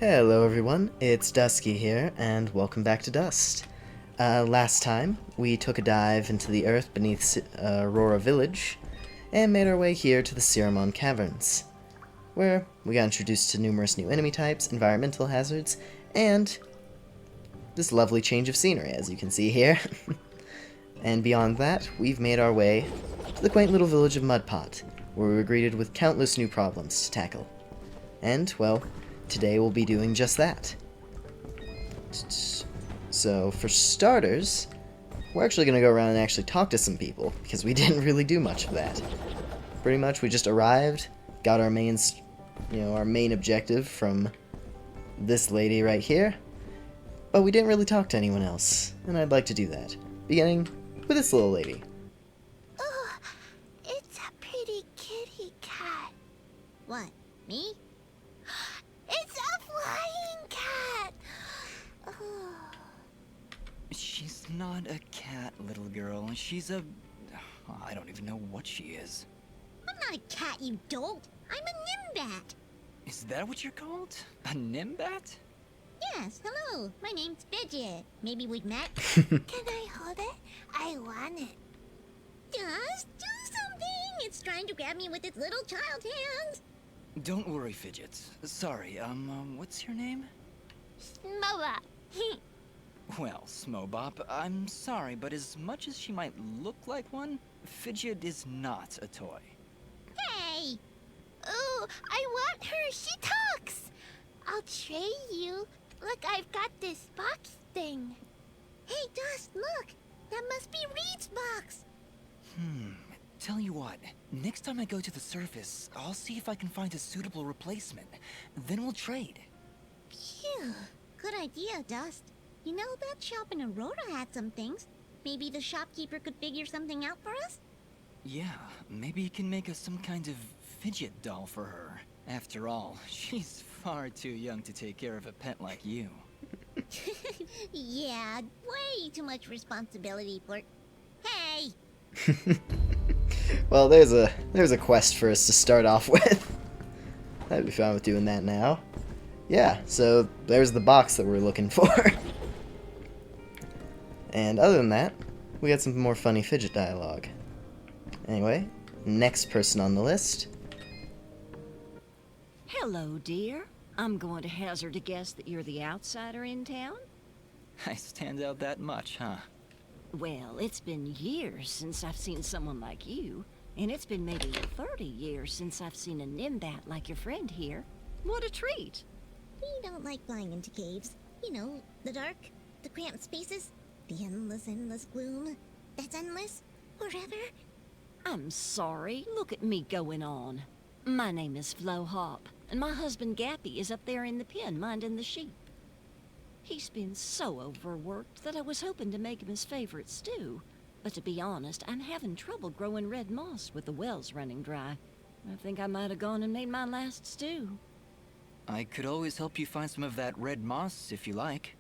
Hello everyone, it's Dusky here, and welcome back to Dust. Last time, we took a dive into the earth beneath Aurora Village, and made our way here to the Ciramon Caverns, where we got introduced to numerous new enemy types, environmental hazards, and this lovely change of scenery, as you can see here. And beyond that, we've made our way to the quaint little village of Mudpot, where we were greeted with countless new problems to tackle. And, well, today we'll be doing just that. So, for starters, we're actually going to go around and actually talk to some people, because we didn't really do much of that. Pretty much, we just arrived, got our our main objective from this lady right here, but we didn't really talk to anyone else, and I'd like to do that, beginning with this little lady. Oh, it's a pretty kitty cat. What, me? It's a flying cat! Oh. She's not a cat, little girl. She's a... I don't even know what she is. I'm not a cat, you dolt. I'm a nimbat. Is that what you're called? A nimbat? Yes, hello. My name's Fidget. Maybe we've met? Can I hold it? I want it. Just do something. It's trying to grab me with its little child hands. Don't worry, Fidget. Sorry, what's your name? Smoba. Well, Smobop, I'm sorry, but as much as she might look like one, Fidget is not a toy. Hey! Ooh, I want her. She talks. I'll trade you. Look, I've got this box thing. Hey, Dust, look. That must be Reed's box. Tell you what, next time I go to the surface, I'll see if I can find a suitable replacement. Then we'll trade. Phew. Good idea, Dust. You know, that shop in Aurora had some things. Maybe the shopkeeper could figure something out for us? Yeah, maybe you can make us some kind of fidget doll for her. After all, she's far too young to take care of a pet like you. Yeah, way too much responsibility for... Hey! Well, there's a quest for us to start off with. I'd be fine with doing that now. Yeah, so there's the box that we're looking for. And other than that, we got some more funny fidget dialogue. Anyway, next person on the list. Hello, dear. I'm going to hazard a guess that you're the outsider in town? I stand out that much, huh? Well, it's been years since I've seen someone like you, and it's been maybe 30 years since I've seen a nimbat like your friend here. What a treat! We don't like flying into caves. You know, the dark, the cramped spaces, the endless gloom. That's endless, forever. I'm sorry. Look at me going on. My name is Flo Hop, and my husband Gappy is up there in the pen minding the sheep. He's been so overworked that I was hoping to make him his favorite stew. But to be honest, I'm having trouble growing red moss with the wells running dry. I think I might have gone and made my last stew. I could always help you find some of that red moss if you like.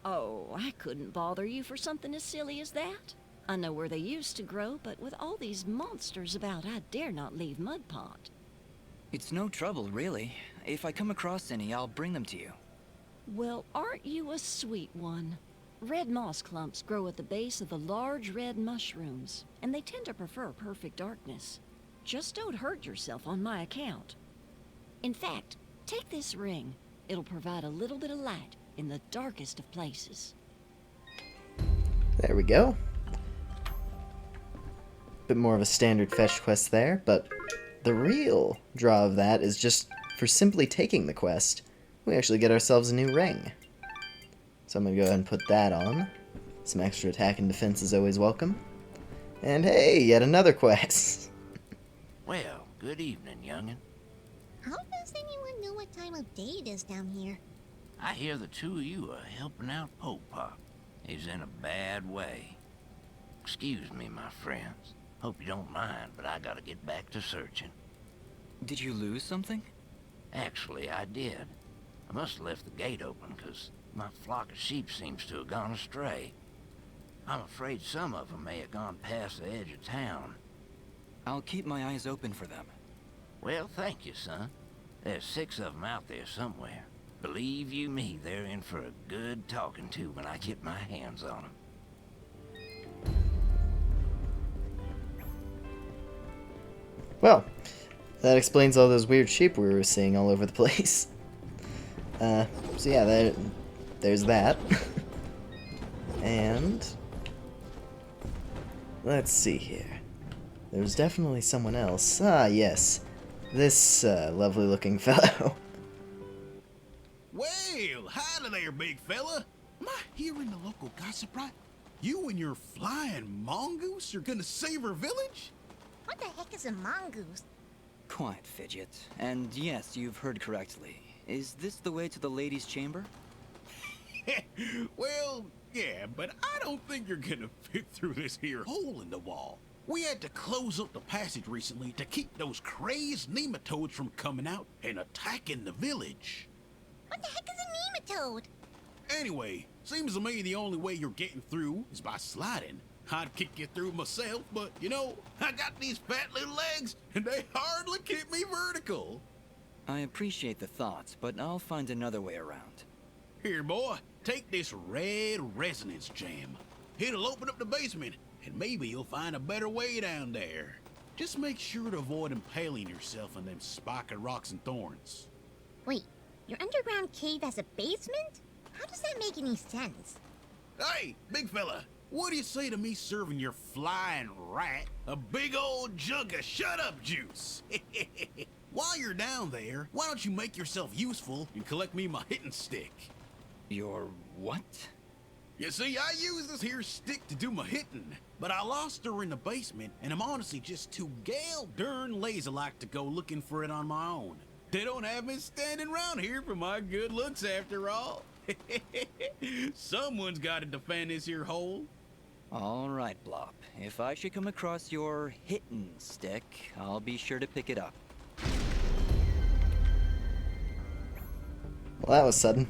Oh, I couldn't bother you for something as silly as that. I know where they used to grow, but with all these monsters about, I dare not leave Mudpot. It's no trouble, really. If I come across any, I'll bring them to you. Well, aren't you a sweet one? Red moss clumps grow at the base of the large red mushrooms, and they tend to prefer perfect darkness. Just don't hurt yourself on my account. In fact, take this ring. It'll provide a little bit of light in the darkest of places. There we go. Bit more of a standard fetch quest there, but the real draw of that is just for simply taking the quest, we actually get ourselves a new ring. So I'm going to go ahead and put that on. Some extra attack and defense is always welcome. And hey, yet another quest. Well, good evening, youngin'. How does anyone know what time of day it is down here? I hear the two of you are helping out Pope Pop. He's in a bad way. Excuse me, my friends. Hope you don't mind, but I gotta get back to searching. Did you lose something? Actually, I did. I must have left the gate open, 'cause my flock of sheep seems to have gone astray. I'm afraid some of them may have gone past the edge of town. I'll keep my eyes open for them. Well, thank you, son. There's 6 of them out there somewhere. believe you me, they're in for a good talking to when I get my hands on them. Well, that explains all those weird sheep we were seeing all over the place. So yeah, there's that. And let's see here. There's definitely someone else. Ah, yes. This lovely looking fellow. Well, howdy there, big fella. Am I hearing the local gossip right? You and your flying mongoose are gonna save our village? What the heck is a mongoose? Quiet, Fidget. And yes, you've heard correctly. Is this the way to the ladies' chamber? Well, yeah, but I don't think you're gonna fit through this here hole in the wall. We had to close up the passage recently to keep those crazed nematodes from coming out and attacking the village. What the heck is a nematode? Anyway, seems to me the only way you're getting through is by sliding. I'd kick you through myself, but you know, I got these fat little legs and they hardly keep me vertical. I appreciate the thought, but I'll find another way around. Here, boy, take this red resonance gem. It'll open up the basement, and maybe you'll find a better way down there. Just make sure to avoid impaling yourself on them spiky rocks and thorns. Wait, your underground cave has a basement? How does that make any sense? Hey, big fella, what do you say to me serving your flying rat a big old jug of shut-up juice? While you're down there, why don't you make yourself useful and collect me my hitting stick? Your what? You see, I use this here stick to do my hitting, but I lost her in the basement, and I'm honestly just too gal darn lazy-like to go looking for it on my own. They don't have me standing around here for my good looks after all. Someone's got to defend this here hole. All right, Blop. If I should come across your hitting stick, I'll be sure to pick it up. Well, that was sudden.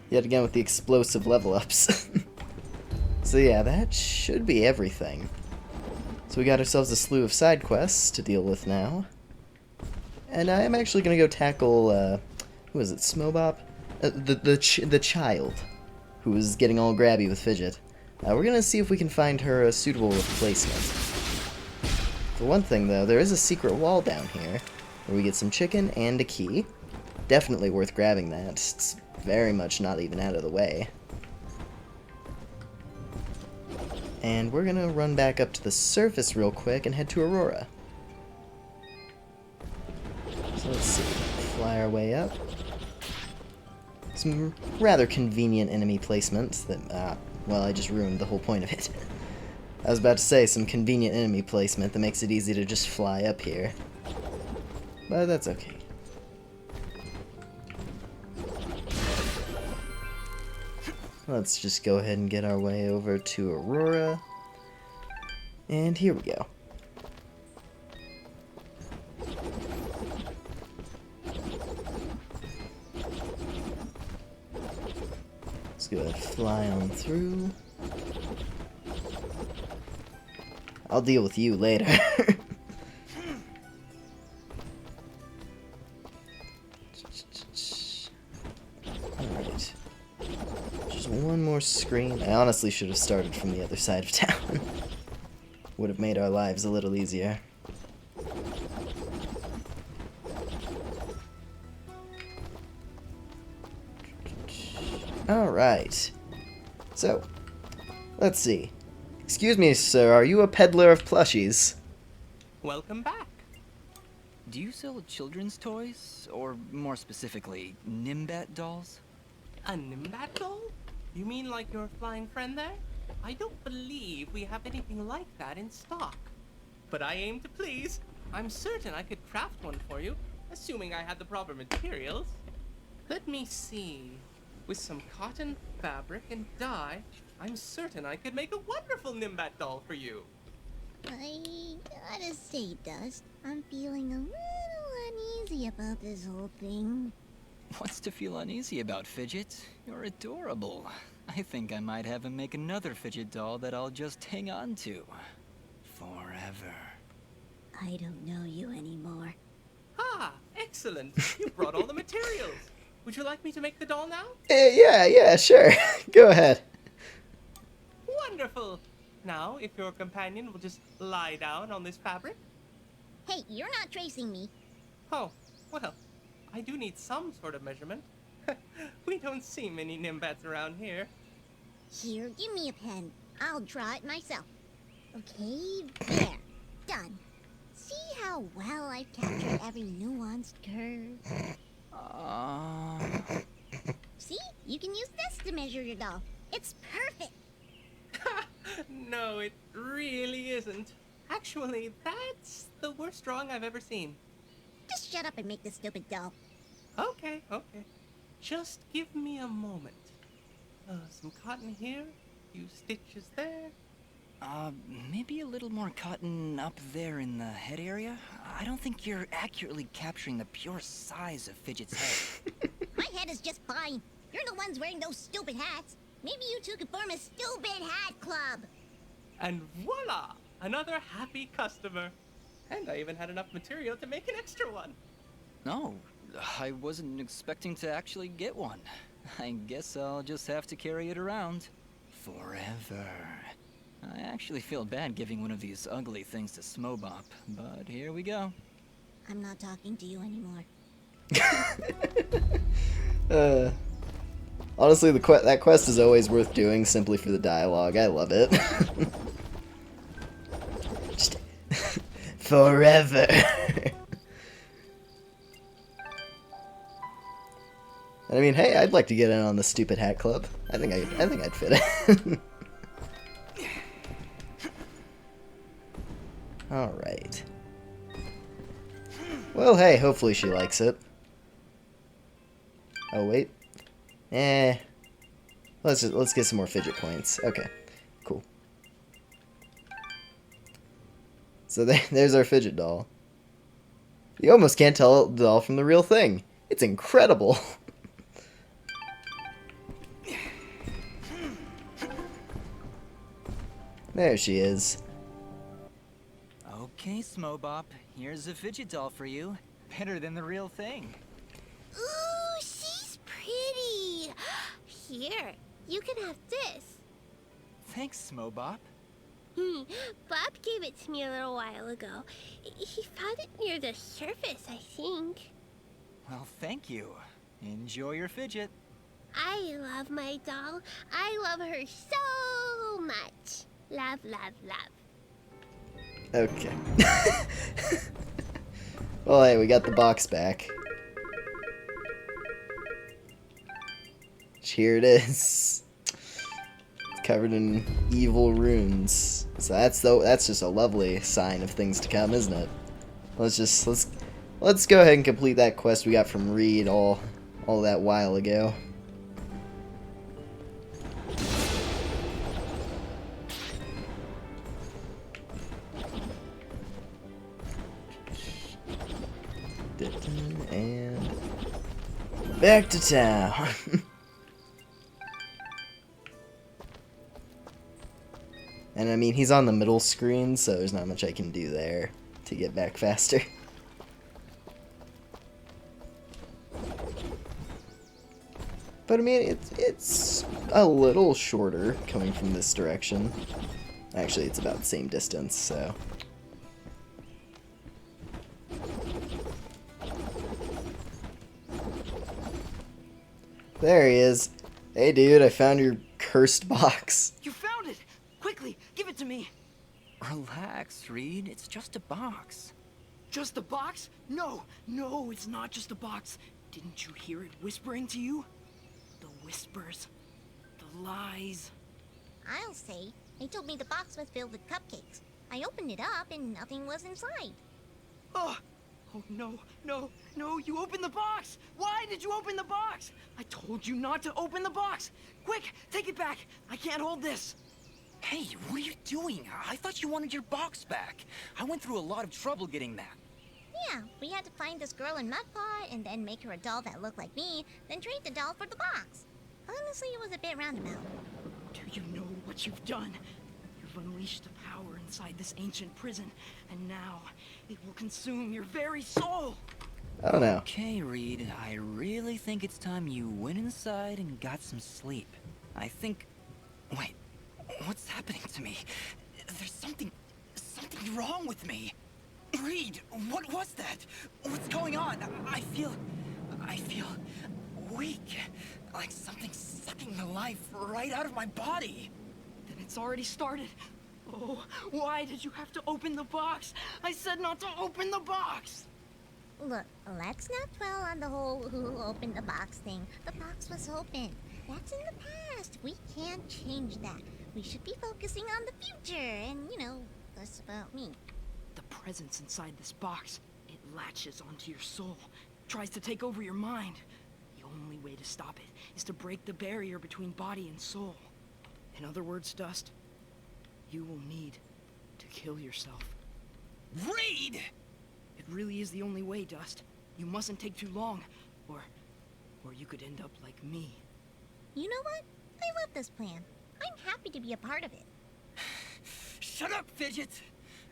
Yet again with the explosive level ups. So yeah, that should be everything. So we got ourselves a slew of side quests to deal with now. And I am actually going to go tackle, who is it, Smobop? The child, who is getting all grabby with Fidget. We're going to see if we can find her a suitable replacement. For one thing, though, there is a secret wall down here, where we get some chicken and a key. Definitely worth grabbing that. It's very much not even out of the way. And we're gonna run back up to the surface real quick and head to Aurora. So let's see, fly our way up. Some rather convenient enemy placements that, well, I just ruined the whole point of it. I was about to say some convenient enemy placement that makes it easy to just fly up here. But that's okay. Let's just go ahead and get our way over to Aurora. And here we go. Let's go ahead and fly on through. I'll deal with you later. Alright. Just one more screen. I honestly should have started from the other side of town. Would have made our lives a little easier. Alright. So, let's see. Excuse me, sir, are you a peddler of plushies? Welcome back. Do you sell children's toys? Or more specifically, Nimbat dolls? A Nimbat doll? You mean like your flying friend there? I don't believe we have anything like that in stock. But I aim to please. I'm certain I could craft one for you, assuming I had the proper materials. Let me see. With some cotton, fabric, and dye, I'm certain I could make a wonderful Nimbat doll for you. I gotta say, Dust, I'm feeling a little uneasy about this whole thing. What's to feel uneasy about, Fidget? You're adorable. I think I might have him make another Fidget doll that I'll just hang on to. Forever. I don't know you anymore. Ah, Excellent. You brought all the materials. Would you like me to make the doll now? Yeah, sure. Go ahead. Wonderful. Now, if your companion will just lie down on this fabric. Hey, you're not tracing me. Oh, well, I do need some sort of measurement. We don't see many Nimbats around here. Here, give me a pen. I'll draw it myself. Okay, there. Done. See how well I've captured every nuanced curve? See? You can use this to measure your doll. It's perfect. No, it really isn't. Actually, that's the worst drawing I've ever seen. Just shut up and make this stupid doll. Okay. Just give me a moment. Some cotton here, a few stitches there. Maybe a little more cotton up there in the head area? I don't think you're accurately capturing the pure size of Fidget's head. My head is just fine. You're the ones wearing those stupid hats. Maybe you two could form a stupid hat club. And voila! Another happy customer. And I even had enough material to make an extra one. No, I wasn't expecting to actually get one. I guess I'll just have to carry it around. Forever. I actually feel bad giving one of these ugly things to Smobop, but here we go. I'm not talking to you anymore. Honestly, that quest is always worth doing simply for the dialogue. I love it. Just forever. I mean, hey, I'd like to get in on the stupid hat club. I think I'd fit in. All right. Well, hey, hopefully she likes it. Oh wait. Let's get some more fidget points. Okay, cool. So there's our fidget doll. You almost can't tell the doll from the real thing. It's incredible. There she is. Okay, Smobop, here's a fidget doll for you. Better than the real thing. Ooh, she's pretty. Here, you can have this. Thanks, Smobop. Bob gave it to me a little while ago. He found it near the surface, I think. Well, thank you. Enjoy your fidget. I love my doll. I love her so much. Love, love, love. Okay. Well, hey, we got the box back. Here it is. It's covered in evil runes. So that's just a lovely sign of things to come, isn't it? Let's go ahead and complete that quest we got from Reed all that while ago. And back to town. And I mean, he's on the middle screen, so there's not much I can do there to get back faster. But I mean, it's a little shorter coming from this direction. Actually, it's about the same distance, so. There he is. Hey dude, I found your cursed box. You found it! Quickly, give it to me! Relax, Reed. It's just a box. Just a box? No, it's not just a box. Didn't you hear it whispering to you? The whispers. The lies. I'll say. They told me the box was filled with cupcakes. I opened it up and nothing was inside. Oh no, you opened the box! Why did you open the box? I told you not to open the box! Quick, take it back! I can't hold this! Hey, what are you doing? I thought you wanted your box back. I went through a lot of trouble getting that. Yeah, we had to find this girl in Mudpot and then make her a doll that looked like me, then trade the doll for the box. Honestly, it was a bit roundabout. Do you know what you've done? You've unleashed the power inside this ancient prison, and now it will consume your very soul! Oh no. Okay, Reed, I really think it's time you went inside and got some sleep. I think... Wait, what's happening to me? There's something wrong with me. Reed, what was that? What's going on? I feel weak. Like something's sucking the life right out of my body. Then it's already started. Oh, why did you have to open the box? I said not to open the box! Look, let's not dwell on the whole who opened the box thing. The box was open. That's in the past. We can't change that. We should be focusing on the future and, less about me. The presence inside this box, it latches onto your soul, tries to take over your mind. The only way to stop it is to break the barrier between body and soul. In other words, Dust, you will need to kill yourself. Reed! It really is the only way, Dust. You mustn't take too long, or you could end up like me. You know what? I love this plan. I'm happy to be a part of it. Shut up, Fidget!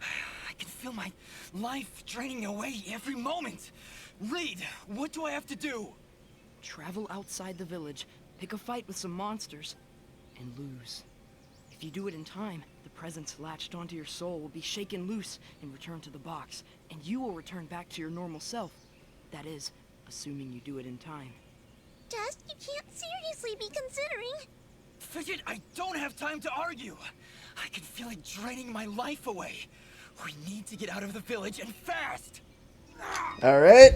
I can feel my life draining away every moment. Reed, what do I have to do? Travel outside the village, pick a fight with some monsters, and lose. If you do it in time, the presence latched onto your soul will be shaken loose and returned to the box, and you will return back to your normal self. That is, assuming you do it in time. Dust, you can't seriously be considering. Fidget, I don't have time to argue. I can feel it draining my life away. We need to get out of the village and fast. Alright.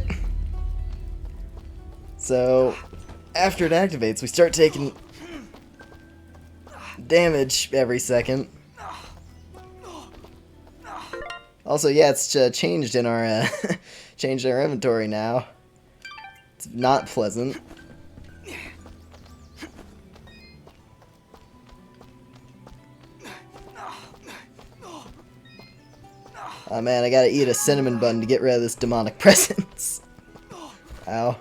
So, after it activates, we start taking damage every second. Also, yeah, it's changed in our changed our inventory now. It's not pleasant. Oh man, I gotta eat a cinnamon bun to get rid of this demonic presence. Ow.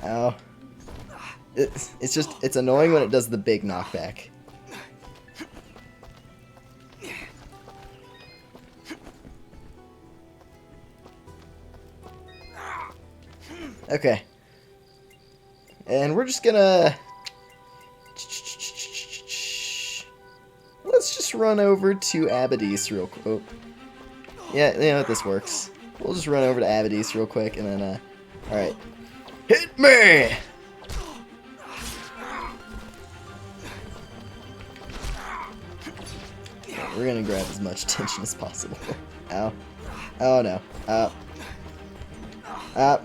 Ow. It's annoying when it does the big knockback. Okay. And we're just gonna... Let's just run over to Abadis real quick. Oh. Yeah, you know what, this works. We'll just run over to Abadis real quick and then, alright. Hit me! Yeah, we're gonna grab as much attention as possible. Ow. Oh no.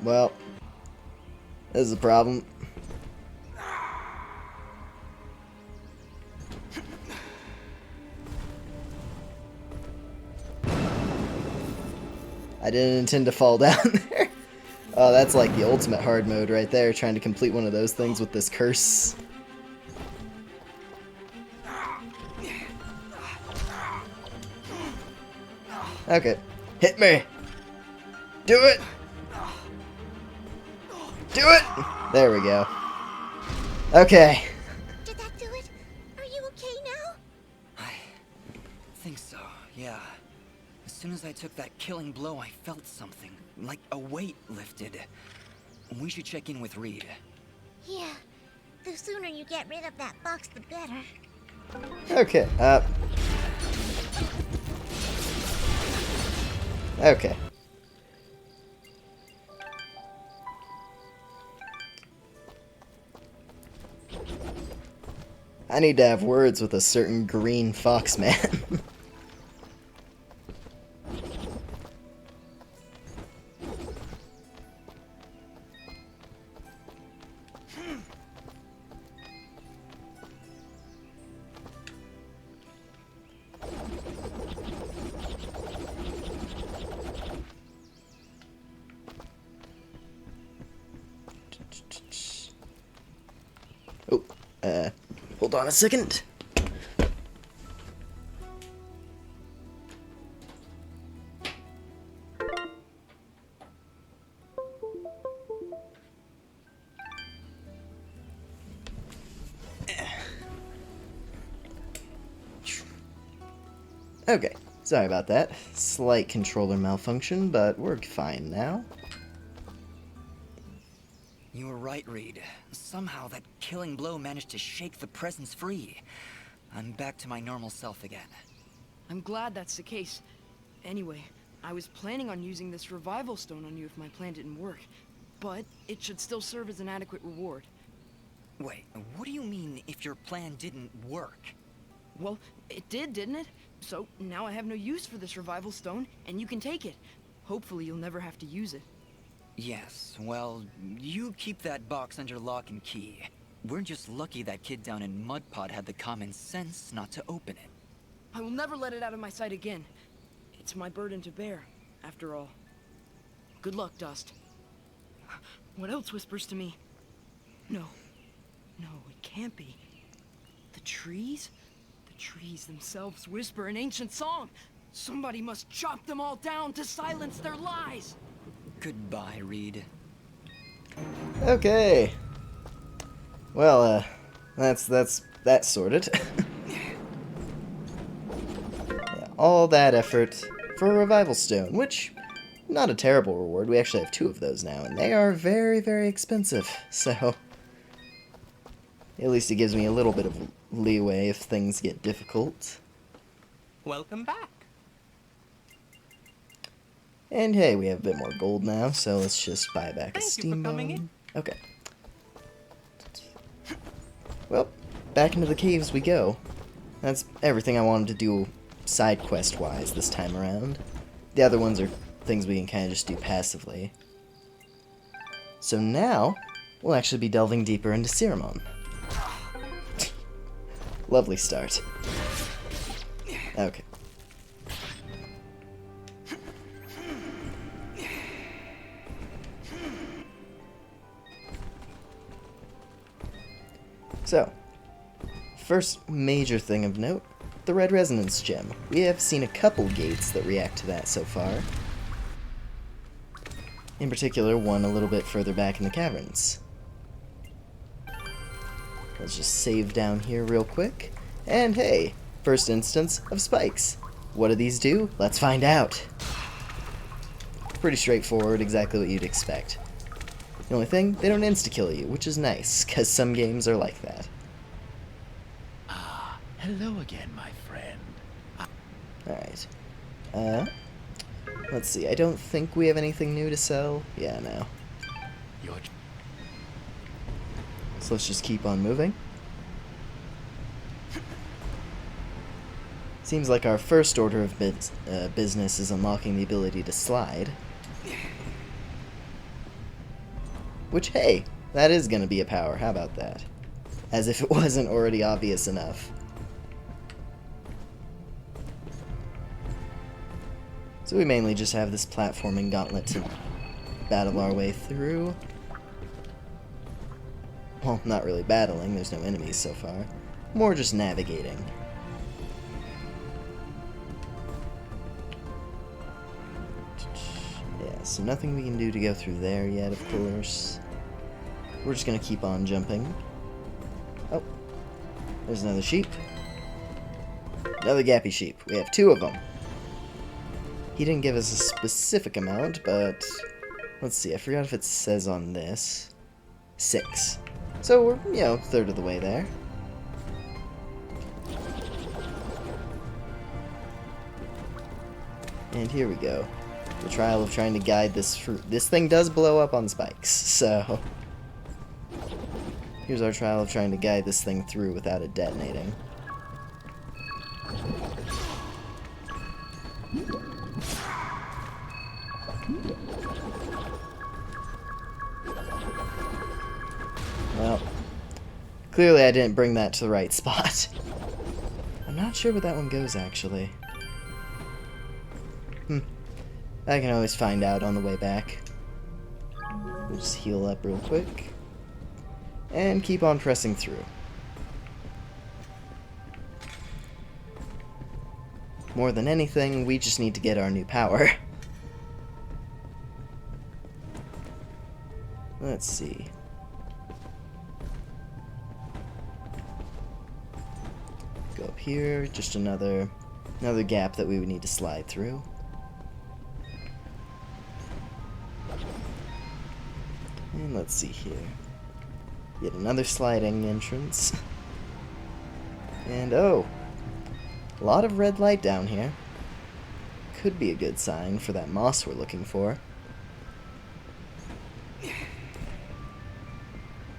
Well. This is a problem. I didn't intend to fall down there. Oh, that's like the ultimate hard mode right there, trying to complete one of those things with this curse. Okay. Hit me! Do it! Do it! There we go. Okay. Did that do it? Are you okay now? I think so, yeah. As soon as I took that killing blow, I felt something, like a weight lifted. We should check in with Reed. Yeah. The sooner you get rid of that box, the better. Okay, okay. I need to have words with a certain green fox man. Oh, hold on a second. Okay, Sorry about that. Slight controller malfunction, but we're fine now. You were right, Reed. Somehow that killing blow managed to shake the presence free. I'm back to my normal self again. I'm glad that's the case. Anyway, I was planning on using this revival stone on you if my plan didn't work, but it should still serve as an adequate reward. Wait, what do you mean if your plan didn't work? Well, it did, didn't it? So now I have no use for this revival stone, and you can take it. Hopefully you'll never have to use it. Yes, well, you keep that box under lock and key. We're just lucky that kid down in Mudpot had the common sense not to open it. I will never let it out of my sight again. It's my burden to bear, after all. Good luck, Dust. What else whispers to me? No, it can't be. The trees? The trees themselves whisper an ancient song. Somebody must chop them all down to silence their lies. Goodbye, Reed. Okay. Well, that's that sorted. Yeah, all that effort for a revival stone, which, not a terrible reward. We actually have 2 of those now, and they are very, very expensive. So, at least it gives me a little bit of leeway if things get difficult. Welcome back. And hey, we have a bit more gold now, so let's just buy back a Thank you for steam coming bone. in. Okay. Well, back into the caves we go. That's everything I wanted to do side quest wise this time around. The other ones are things we can kind of just do passively. So now, we'll actually be delving deeper into Ceramon. Lovely start. Okay. So, first major thing of note, the Red Resonance Gem. We have seen a couple gates that react to that so far. In particular, one a little bit further back in the caverns. Let's just save down here real quick. And hey, first instance of spikes. What do these do? Let's find out. Pretty straightforward, exactly what you'd expect. The only thing, they don't insta-kill you, which is nice, because some games are like that. Ah, hello again, my friend. Alright. Let's see, I don't think we have anything new to sell. Yeah, no. You're... So let's just keep on moving. Seems like our first order of business is unlocking the ability to slide. Which, hey, that is going to be a power. How about that? As if it wasn't already obvious enough. So we mainly just have this platforming gauntlet to battle our way through. Well, not really battling. There's no enemies so far. More just navigating. Yeah, so nothing we can do to go through there yet, of course. We're just gonna keep on jumping. Oh, there's another sheep. Another gappy sheep. We have 2 of them. He didn't give us a specific amount, but let's see. I forgot if it says on this. 6. So we're, you know, 1/3 of the way there. And here we go. The trial of trying to guide this fruit. This thing does blow up on spikes, so... Here's our trial of trying to guide this thing through without it detonating. Well, clearly I didn't bring that to the right spot. I'm not sure where that one goes, actually. I can always find out on the way back. We'll just heal up real quick. And keep on pressing through. More than anything, we just need to get our new power. Let's see. Go up here, just another Another gap that we would need to slide through. And let's see here. Yet another sliding entrance. And oh, a lot of red light down here. Could be a good sign for that moss we're looking for.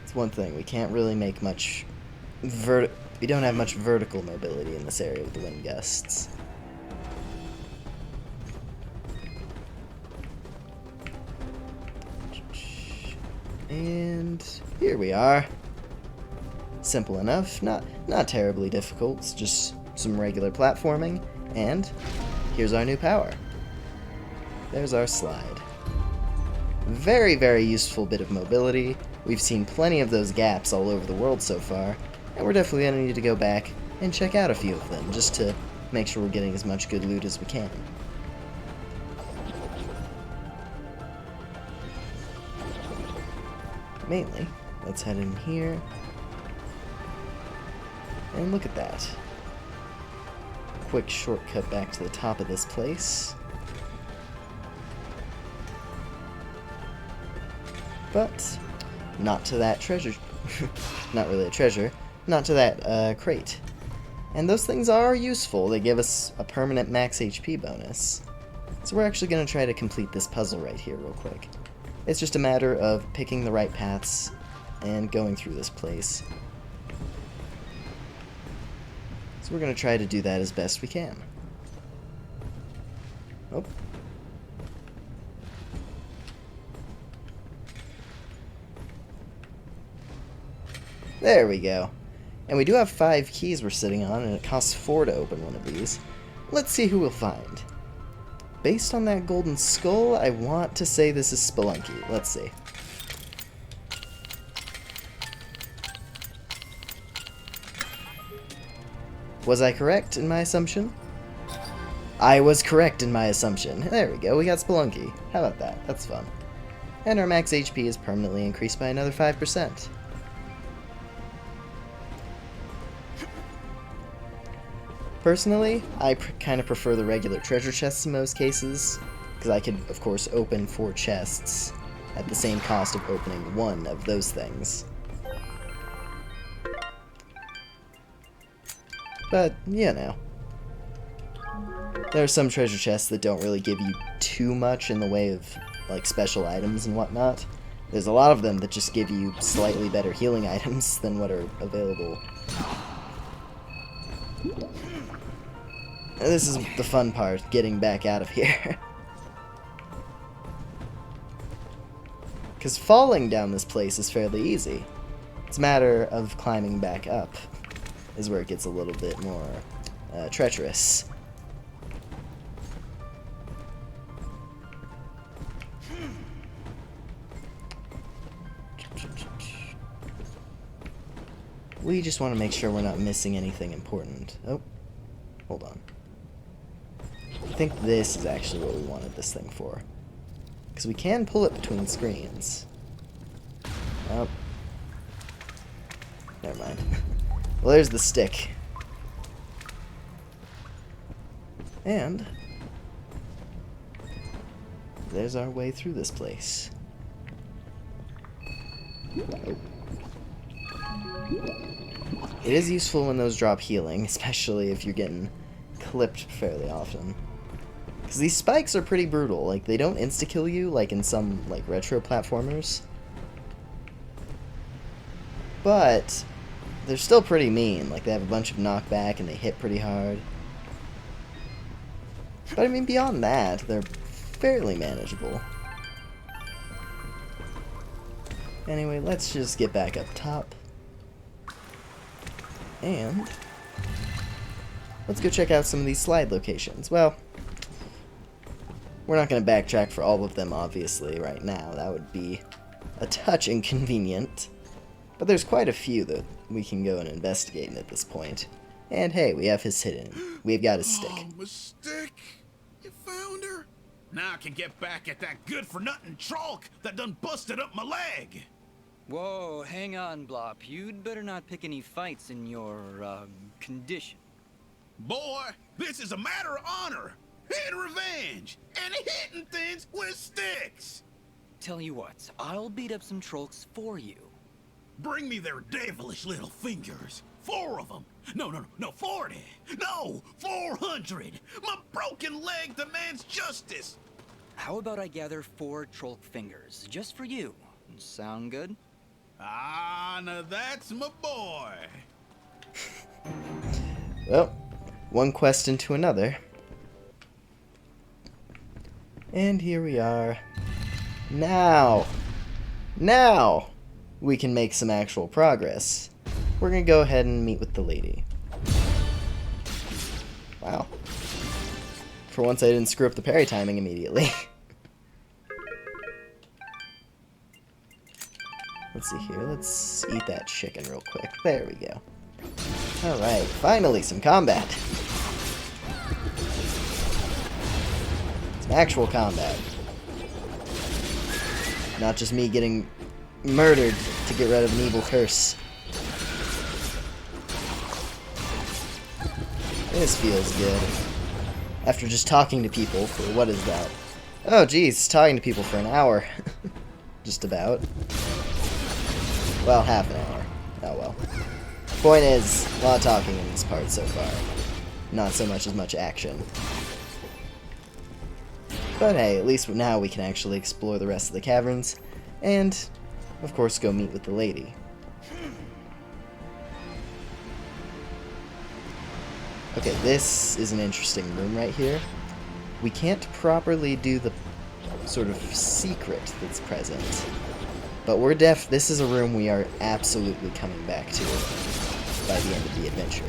It's one thing, we can't really make much we don't have much vertical mobility in this area with the wind gusts. And here we are. Simple enough, not terribly difficult, it's just some regular platforming, and here's our new power. There's our slide. Very, very useful bit of mobility. We've seen plenty of those gaps all over the world so far, and we're definitely going to need to go back and check out a few of them, just to make sure we're getting as much good loot as we can. Mainly, let's head in here, and look at that. Quick shortcut back to the top of this place. But not to that treasure. Not really a treasure. Not to that crate. And those things are useful. They give us a permanent max HP bonus. So we're actually going to try to complete this puzzle right here real quick. It's just a matter of picking the right paths and going through this place. So we're going to try to do that as best we can. Oh. There we go. And we do have 5 keys we're sitting on, and it costs 4 to open one of these. Let's see who we'll find. Based on that golden skull, I want to say this is Spelunky. Let's see. Was I correct in my assumption? I was correct in my assumption. There we go, we got Spelunky. How about that? That's fun. And our max HP is permanently increased by another 5%. Personally, I kind of prefer the regular treasure chests in most cases, because I could, of course, open 4 chests at the same cost of opening 1 of those things. But, you know. There are some treasure chests that don't really give you too much in the way of, like, special items and whatnot. There's a lot of them that just give you slightly better healing items than what are available. This is the fun part, getting back out of here. Because falling down this place is fairly easy. It's a matter of climbing back up, is where it gets a little bit more treacherous. We just want to make sure we're not missing anything important. Oh, hold on. I think this is actually what we wanted this thing for. Because we can pull it between screens. Oh. Never mind. Well, there's the stick. And there's our way through this place. Oh. It is useful when those drop healing, especially if you're getting clipped fairly often. Because these spikes are pretty brutal. Like, they don't insta-kill you like in some, like, retro platformers. But they're still pretty mean. Like, they have a bunch of knockback and they hit pretty hard. But I mean, beyond that, they're fairly manageable. Anyway, let's just get back up top. And let's go check out some of these slide locations. Well, we're not going to backtrack for all of them, obviously, right now. That would be a touch inconvenient. But there's quite a few that we can go and investigate at this point. And hey, we have his hidden. We've got his stick. Oh, my stick! You found her? Now I can get back at that good-for-nothing trolk that done busted up my leg! Whoa, hang on, Blop. You'd better not pick any fights in your, condition. Boy, this is a matter of honor and revenge and hitting things with sticks. Tell you what, I'll beat up some trolls for you. Bring me their devilish little fingers. 4 of them. No, 40. No, 400. My broken leg demands justice. How about I gather 4 troll fingers, just for you? Sound good? Ah, now that's my boy. Well, one quest into another. And here we are. Now we can make some actual progress. We're gonna go ahead and meet with the lady. Wow. For once I didn't screw up the parry timing immediately. Let's see here. Let's eat that chicken real quick. There we go. Alright, finally some combat. Some actual combat. Not just me getting murdered to get rid of an evil curse. This feels good. After just talking to people for, what is that? Oh geez, talking to people for an hour. Just about. Well, half an hour. Oh well. Point is, a lot of talking in this part so far. Not so much as much action. But hey, at least now we can actually explore the rest of the caverns, and, of course, go meet with the lady. Okay, this is an interesting room right here. We can't properly do the sort of secret that's present, but this is a room we are absolutely coming back to by the end of the adventure.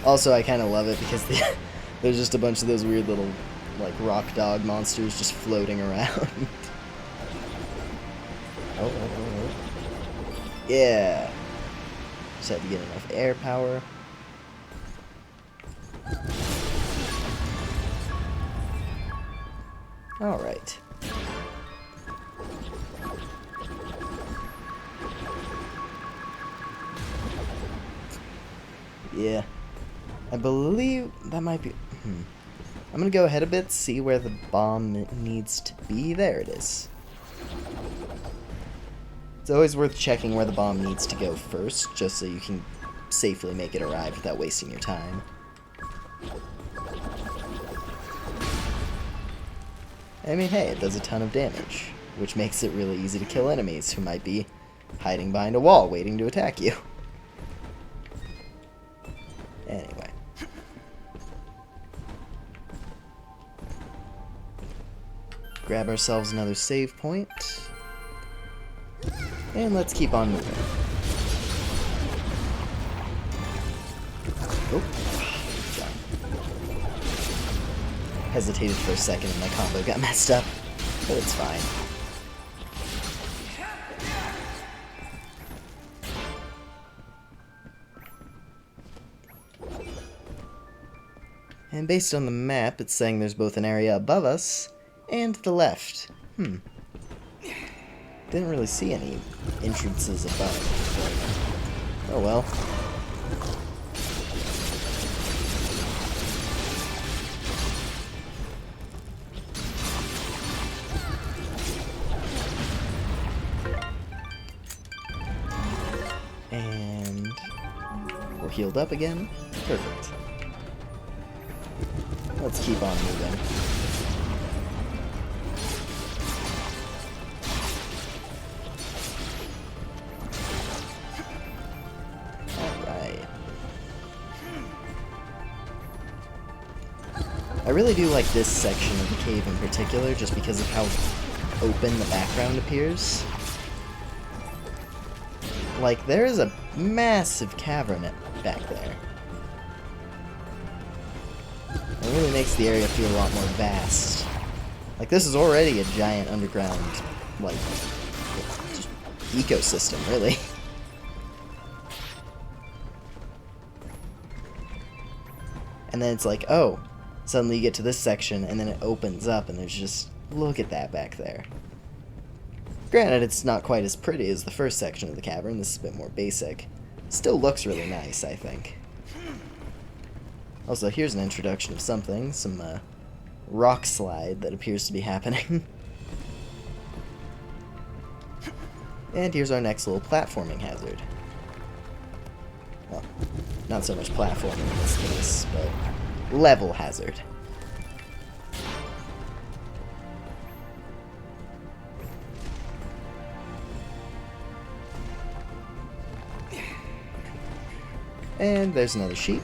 Also, I kind of love it because there's just a bunch of those weird little, like, rock dog monsters just floating around. Oh. Yeah. Just had to get enough air power. Alright. Yeah. I believe that might be... I'm gonna go ahead a bit, see where the bomb needs to be. There it is. It's always worth checking where the bomb needs to go first, just so you can safely make it arrive without wasting your time. I mean, hey, it does a ton of damage, which makes it really easy to kill enemies who might be hiding behind a wall waiting to attack you. Anyway. Grab ourselves another save point. And let's keep on moving. Oh. Hesitated for a second and my combo got messed up, but it's fine. And based on the map, it's saying there's both an area above us and to the left. Didn't really see any entrances above. Oh well. And we're healed up again. Perfect. Let's keep on moving. Alright. I really do like this section of the cave in particular, just because of how open the background appears. Like, there is a massive cavern back there. It really makes the area feel a lot more vast. Like, this is already a giant underground, like, just ecosystem, really. And then it's like, oh, suddenly you get to this section, and then it opens up, and there's just, look at that back there. Granted, it's not quite as pretty as the first section of the cavern. This is a bit more basic. Still looks really nice, I think. Also, here's an introduction of something. Some rock slide that appears to be happening. And here's our next little platforming hazard. Well, not so much platforming in this case, but level hazard. And there's another sheep.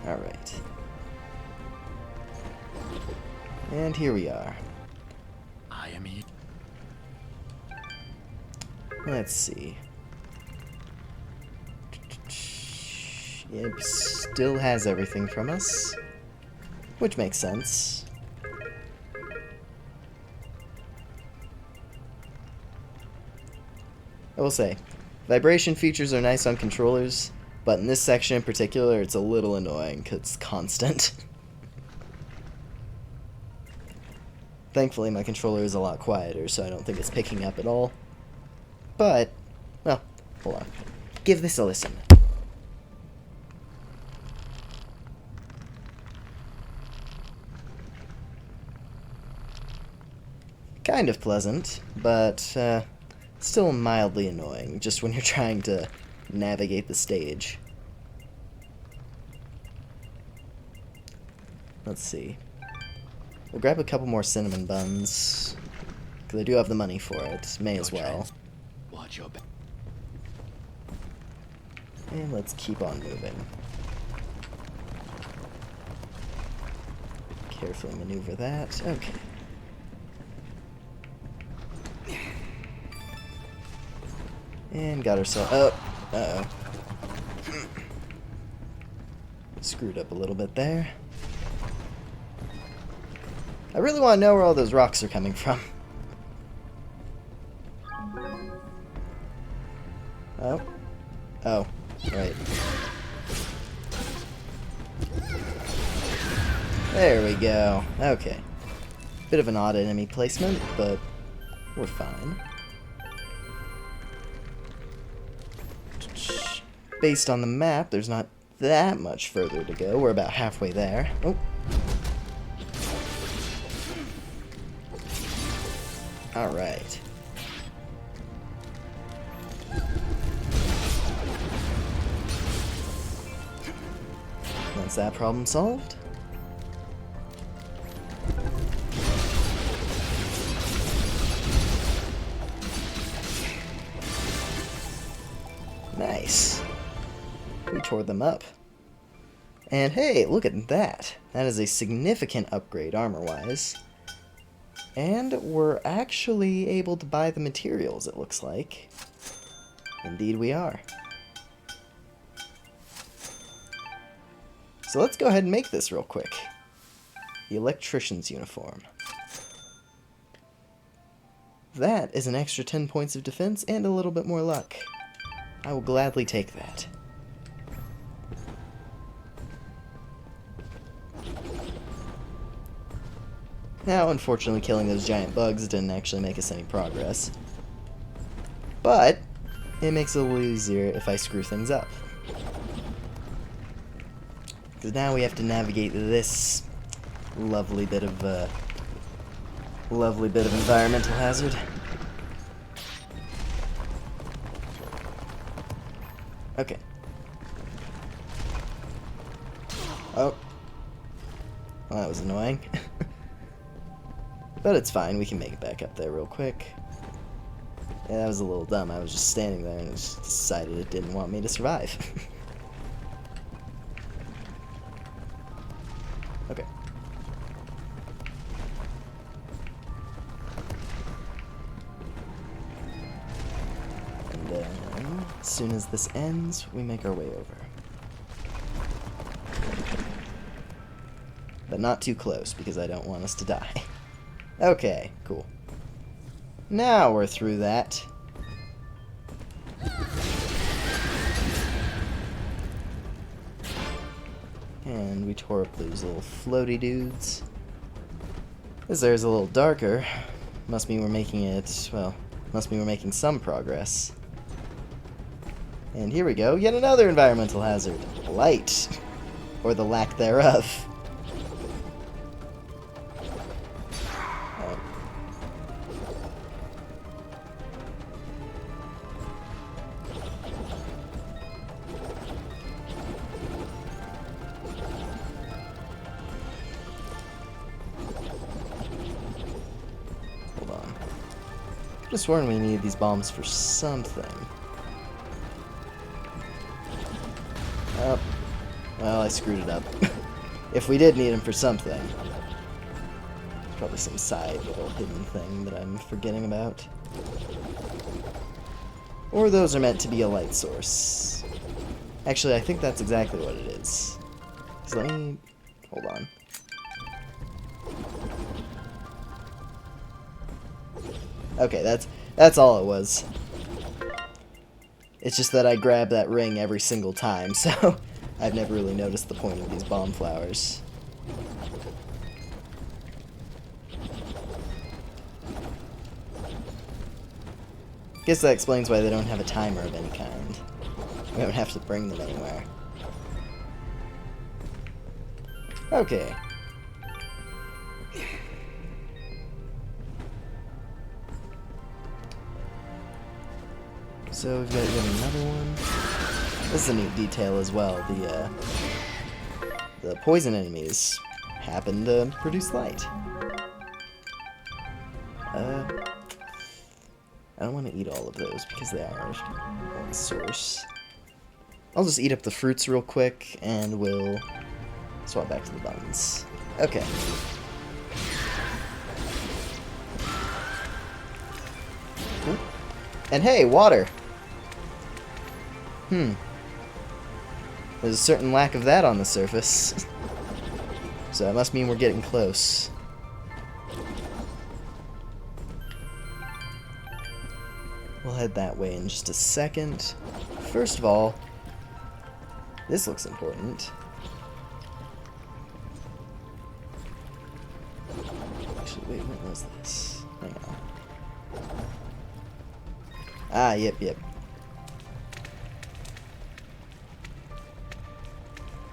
Alright. And here we are. I am here. Let's see. Yep, still has everything from us. Which makes sense. I will say, vibration features are nice on controllers, but in this section in particular, it's a little annoying because it's constant. Thankfully, my controller is a lot quieter, so I don't think it's picking up at all. But, well, hold on. Give this a listen. Kind of pleasant, but still mildly annoying, just when you're trying to navigate the stage. Let's see. We'll grab a couple more cinnamon buns, because I do have the money for it. May as well. Watch your back. And let's keep on moving. Carefully maneuver that. Okay. And got ourselves... Oh! Uh-oh. Screwed up a little bit there. I really want to know where all those rocks are coming from. Oh. Oh. Right. There we go. Okay. Bit of an odd enemy placement, but we're fine. Based on the map, there's not that much further to go. We're about halfway there. Oh. Alright. That's that problem solved. Nice. We tore them up. And hey, look at that. That is a significant upgrade armor-wise. And we're actually able to buy the materials, it looks like. Indeed we are. So let's go ahead and make this real quick. The electrician's uniform. That is an extra 10 points of defense and a little bit more luck. I will gladly take that. Now, unfortunately, killing those giant bugs didn't actually make us any progress. But it makes it a little easier if I screw things up. Because now we have to navigate this lovely bit of environmental hazard. Okay. Oh. Well, that was annoying. But it's fine, we can make it back up there real quick. Yeah, that was a little dumb. I was just standing there and it just decided it didn't want me to survive. Okay. And then, as soon as this ends, we make our way over. But not too close, because I don't want us to die. Okay, cool. Now we're through that. And we tore up those little floaty dudes. This area's a little darker. Must mean we're making it, well, must mean we're making some progress. And here we go, yet another environmental hazard. Light. Or the lack thereof. Hold on. Could have sworn we needed these bombs for something. Oh. Well, I screwed it up. If we did need them for something. There's probably some side little hidden thing that I'm forgetting about. Or those are meant to be a light source. Actually, I think that's exactly what it is. So let me... hold on. Okay, that's all it was. It's just that I grab that ring every single time, so I've never really noticed the point of these bomb flowers. Guess that explains why they don't have a timer of any kind. We don't have to bring them anywhere. Okay. So we've got yet another one. This is a neat detail as well. The poison enemies happen to produce light. I don't want to eat all of those because they are one source. I'll just eat up the fruits real quick and we'll swap back to the buns. Okay. Ooh. And hey, water! There's a certain lack of that on the surface. So that must mean we're getting close. We'll head that way in just a second. First of all, this looks important. Actually, wait, what was this? Hang on. Ah, yep.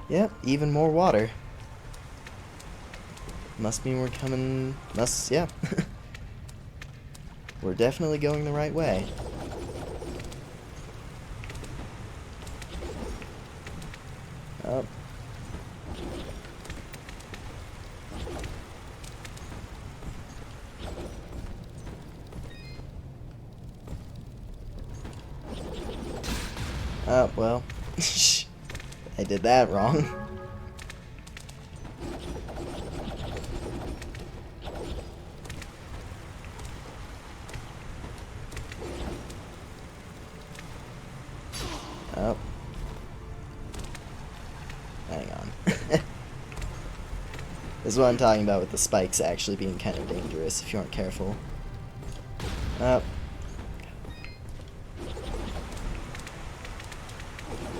Yep, even more water. Must mean we're coming... yeah. We're definitely going the right way. Up. Oh, well. I did that wrong. Oh. Hang on. This is what I'm talking about with the spikes actually being kind of dangerous if you aren't careful. Oh.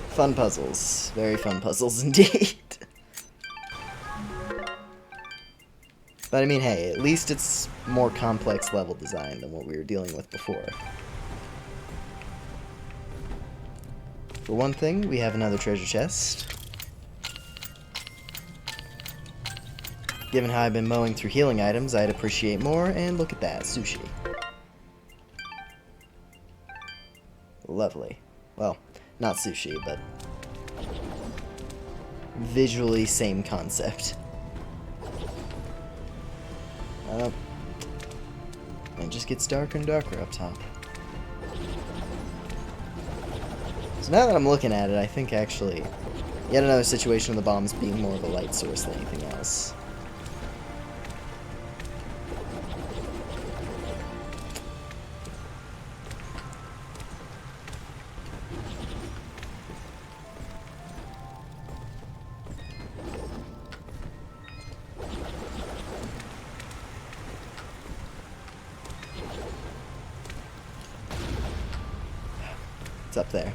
Fun puzzles. Very fun puzzles indeed. But I mean, hey, at least it's more complex level design than what we were dealing with before. For one thing, we have another treasure chest. Given how I've been mowing through healing items, I'd appreciate more, and look at that, sushi. Lovely. Well, not sushi, but visually same concept. And it just gets darker and darker up top. So now that I'm looking at it, I think actually yet another situation of the bombs being more of a light source than anything else. It's up there.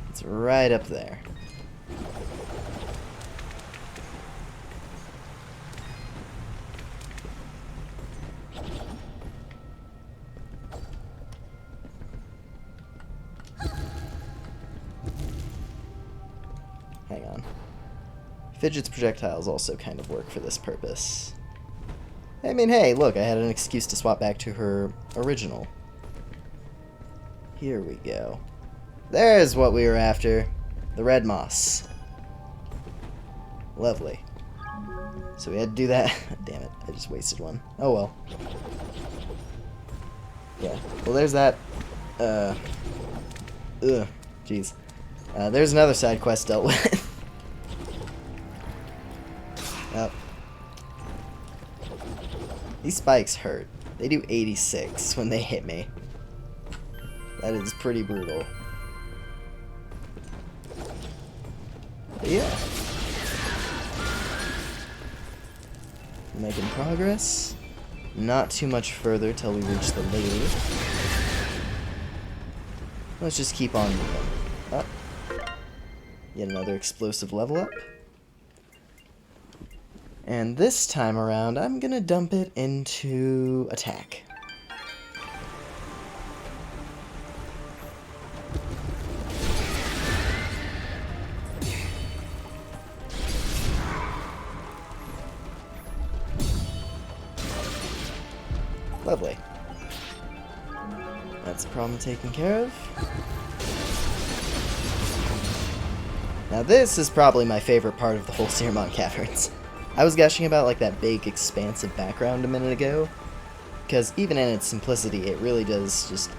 It's right up there. Fidget's projectiles also kind of work for this purpose. I mean, hey, look, I had an excuse to swap back to her original. Here we go. There's what we were after. The red moss. Lovely. So we had to do that. Damn it, I just wasted one. Oh well. Yeah, well there's that. Jeez. There's another side quest dealt with. Oh. These spikes hurt. They do 86 when they hit me. That is pretty brutal. But yeah. Making progress. Not too much further till we reach the lady. Let's just keep on moving. Up. Yet another explosive level up. And this time around, I'm gonna dump it into attack. Lovely. That's a problem taken care of. Now this is probably my favorite part of the whole Sirmon Caverns. I was gushing about like that big expansive background a minute ago, because even in its simplicity it really does just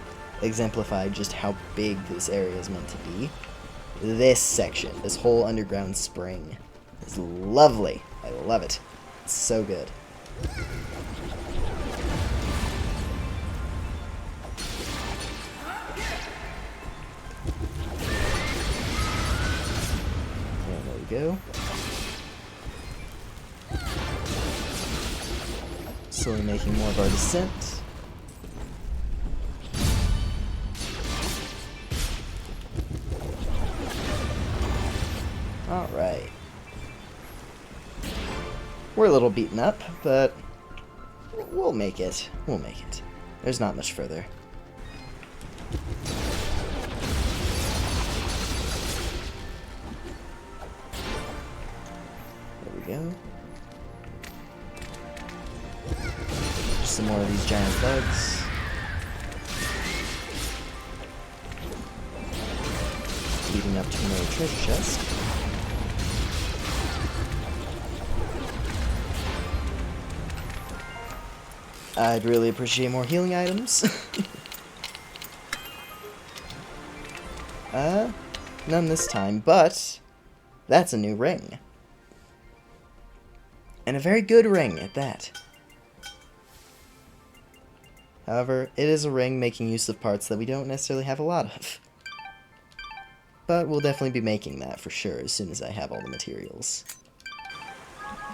exemplify just how big this area is meant to be. This section, this whole underground spring, is lovely. I love it. It's so good. Go. Slowly making more of our descent. Alright. We're a little beaten up, but we'll make it. We'll make it. There's not much further. Go. Just some more of these giant bugs. Leading up to another treasure chest. I'd really appreciate more healing items. None this time, but that's a new ring. And a very good ring at that. However, it is a ring making use of parts that we don't necessarily have a lot of. But we'll definitely be making that for sure as soon as I have all the materials.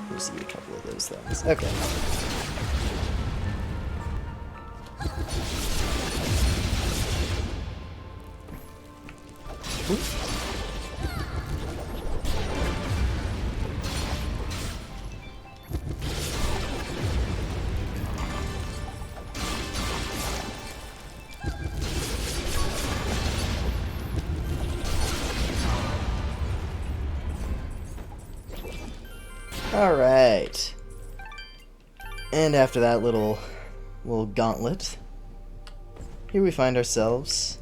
We'll see a couple of those things. Okay. Ooh. Alright. And after that little gauntlet, here we find ourselves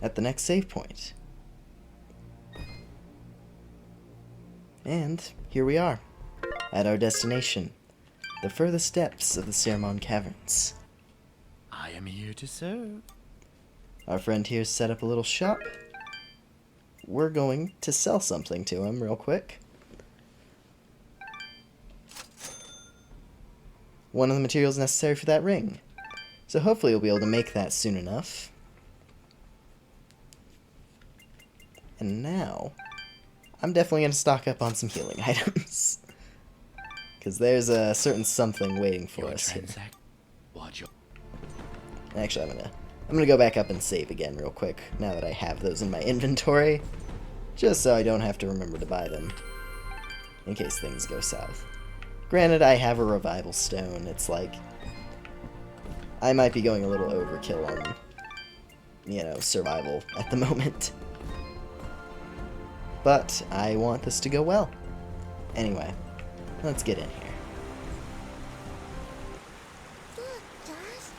at the next save point. And here we are, at our destination, the furthest depths of the Sirmon Caverns. I am here to serve. Our friend here set up a little shop. We're going to sell something to him real quick. One of the materials necessary for that ring. So hopefully we'll be able to make that soon enough. And now, I'm definitely going to stock up on some healing items. Because there's a certain something waiting for us here. Watch your... Actually, I'm gonna go back up and save again real quick, now that I have those in my inventory. Just so I don't have to remember to buy them. In case things go south. Granted, I have a revival stone. It's like, I might be going a little overkill on, you know, survival at the moment. But I want this to go well. Anyway, let's get in here. Look, Dust.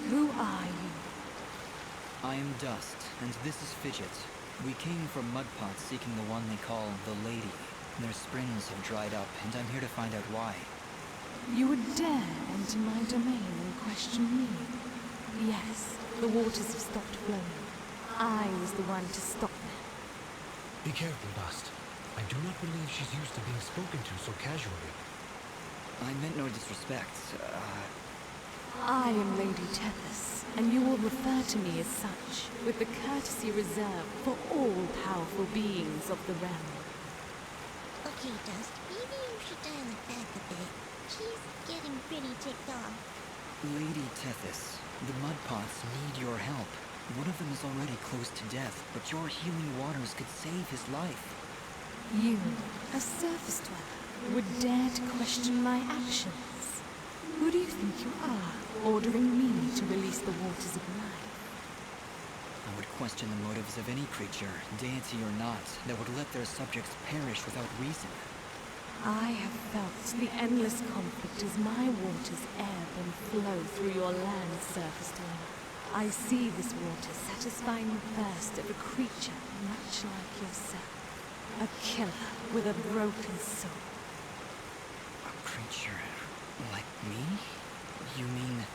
Who are you? I am Dust, and this is Fidget. We came from Mudpot seeking the one they call the Lady. Their springs have dried up, and I'm here to find out why. You would dare enter my domain and question me? Yes, the waters have stopped flowing. I was the one to stop them. Be careful, Dust. I do not believe she's used to being spoken to so casually. I meant no disrespect. I am Lady Tethys, and you will refer to me as such, with the courtesy reserved for all powerful beings of the realm. Okay, Dust, maybe you should dial it back a bit. She's getting pretty ticked off. Lady Tethys, the Mudpots need your help. One of them is already close to death, but your healing waters could save his life. You, a surface dweller, would dare to question my actions? Who do you think you are, ordering me to release the waters of life? I would question the motives of any creature, deity or not, that would let their subjects perish without reason. I have felt the endless conflict as my waters ebb and flow through your land, surface dweller. I see this water satisfying the thirst of a creature much like yourself. A killer with a broken soul. A creature like me? You mean...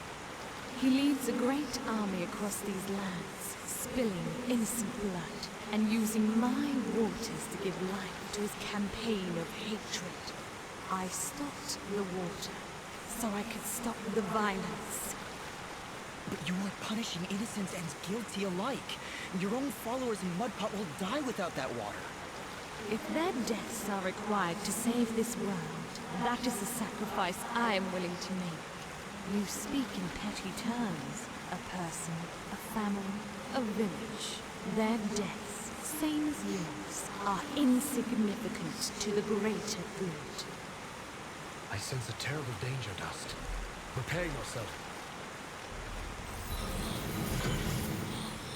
He leads a great army across these lands, spilling innocent blood, and using my waters to give life to his campaign of hatred. I stopped the water, so I could stop the violence. But you are punishing innocent and guilty alike. Your own followers in Mudpot will die without that water. If their deaths are required to save this world, that is a sacrifice I am willing to make. You speak in petty terms. A person, a family, a village. Their deaths, same as yours, are insignificant to the greater good. I sense a terrible danger, Dust. Prepare yourself.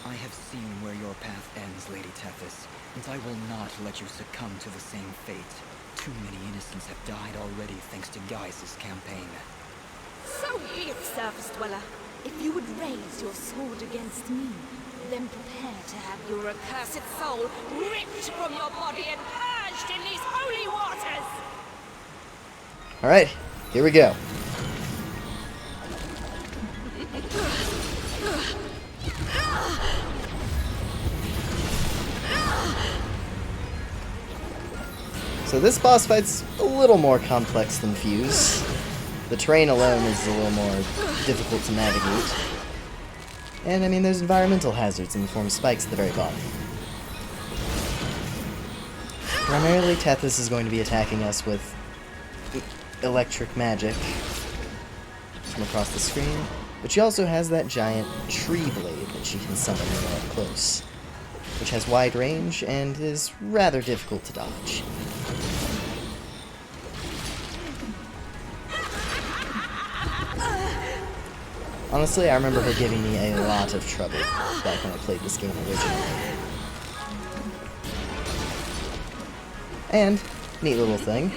I have seen where your path ends, Lady Tethys, and I will not let you succumb to the same fate. Too many innocents have died already thanks to Gaius' campaign. So be it, surface dweller. If you would raise your sword against me, then prepare to have your accursed soul ripped from your body and purged in these holy waters! Alright, here we go. So this boss fight's a little more complex than Fuse. The terrain alone is a little more difficult to navigate. And I mean, there's environmental hazards in the form of spikes at the very bottom. Primarily, Tethys is going to be attacking us with electric magic from across the screen, but she also has that giant tree blade that she can summon when we're up close, which has wide range and is rather difficult to dodge. Honestly, I remember her giving me a lot of trouble back when I played this game originally. And, neat little thing,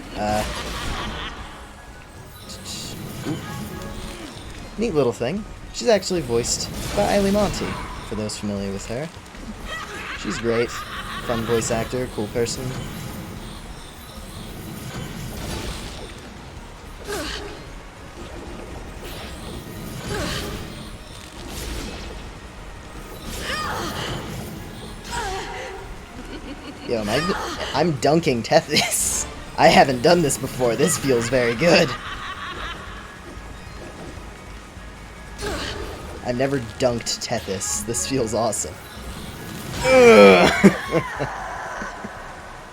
neat little thing, she's actually voiced by Elysian, for those familiar with her. She's great, fun voice actor, cool person. Yo, I'm dunking Tethys. I haven't done this before. This feels very good. I've never dunked Tethys. This feels awesome.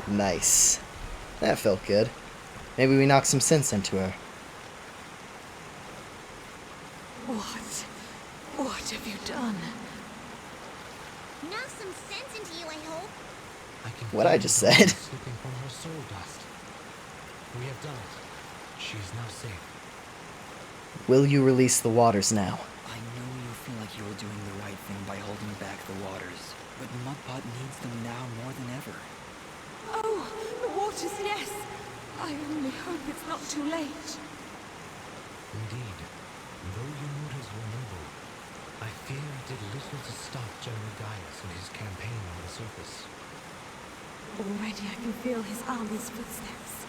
Nice. That felt good. Maybe we knock some sense into her. What have you done? Knock some sense into you, I hope. I can What I feel just the said. darkness slipping from her soul, Dust. We have done it. She is now safe. Will you release the waters now? I know you feel like you were doing the right thing by holding back the waters, but Mudpot needs them now more than ever. Oh, the waters, yes! I only hope it's not too late. Indeed, though your motives were noble, I fear it did little to stop General Gaius in his campaign on the surface. Already I can feel his army's footsteps.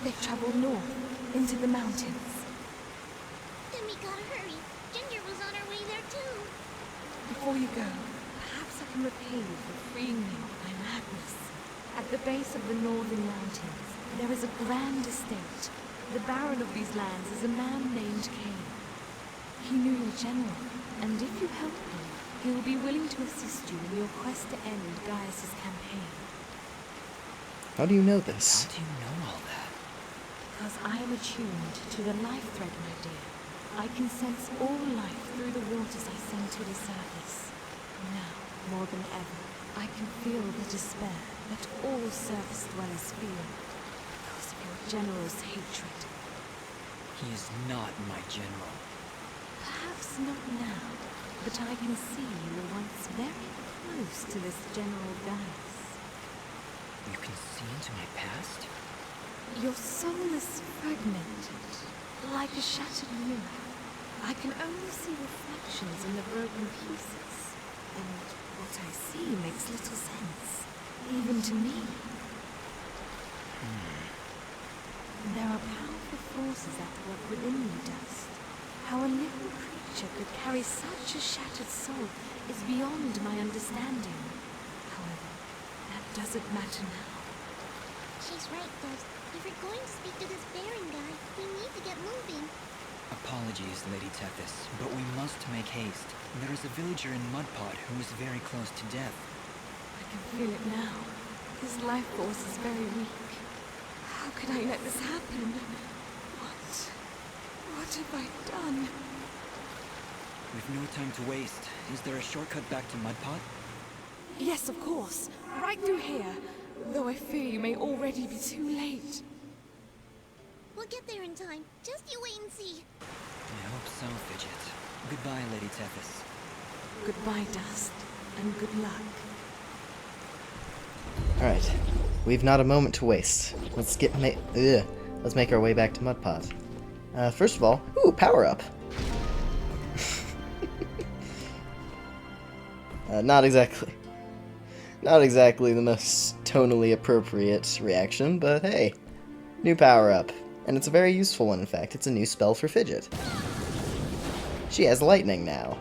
They've traveled north, into the mountains. Then we gotta hurry. Ginger was on her way there too. Before you go, perhaps I can repay you for freeing me of my madness. At the base of the northern mountains, there is a grand estate. The baron of these lands is a man named Cain. He knew your general, and if you help him, he will be willing to assist you in your quest to end Gaius's campaign. How do you know this? How do you know all that? Because I am attuned to the life thread, my dear. I can sense all life through the waters I send to the surface. Now, more than ever, I can feel the despair that all surface dwellers feel because of your general's hatred. He is not my general. Perhaps not now, but I can see you were once very close to this General Gaius. You can see into my past? Your soul is fragmented, like a shattered mirror. I can only see reflections in the broken pieces, and what I see makes little sense, even to me. There are powerful forces at work within you, Dust. How a living creature could carry such a shattered soul is beyond my understanding. However, that doesn't matter now. She's right, Dust. If we're going to speak to this Baron guy, we need to get moving. Apologies, Lady Tethys, but we must make haste. There is a villager in Mudpot who is very close to death. I can feel it now. His life force is very weak. How could I let this happen? What have I done? We've no time to waste. Is there a shortcut back to Mudpot? Yes, of course. Right through here. Though I fear you may already be too late. We'll get there in time. Just you wait and see. I hope so, Fidget. Goodbye, Lady Tethys. Goodbye, Dust, and good luck. Alright. We've not a moment to waste. Let's make our way back to Mudpot. First of all, power up. Not exactly the most tonally appropriate reaction, but hey, new power up. And it's a very useful one, in fact. It's a new spell for Fidget. She has lightning now.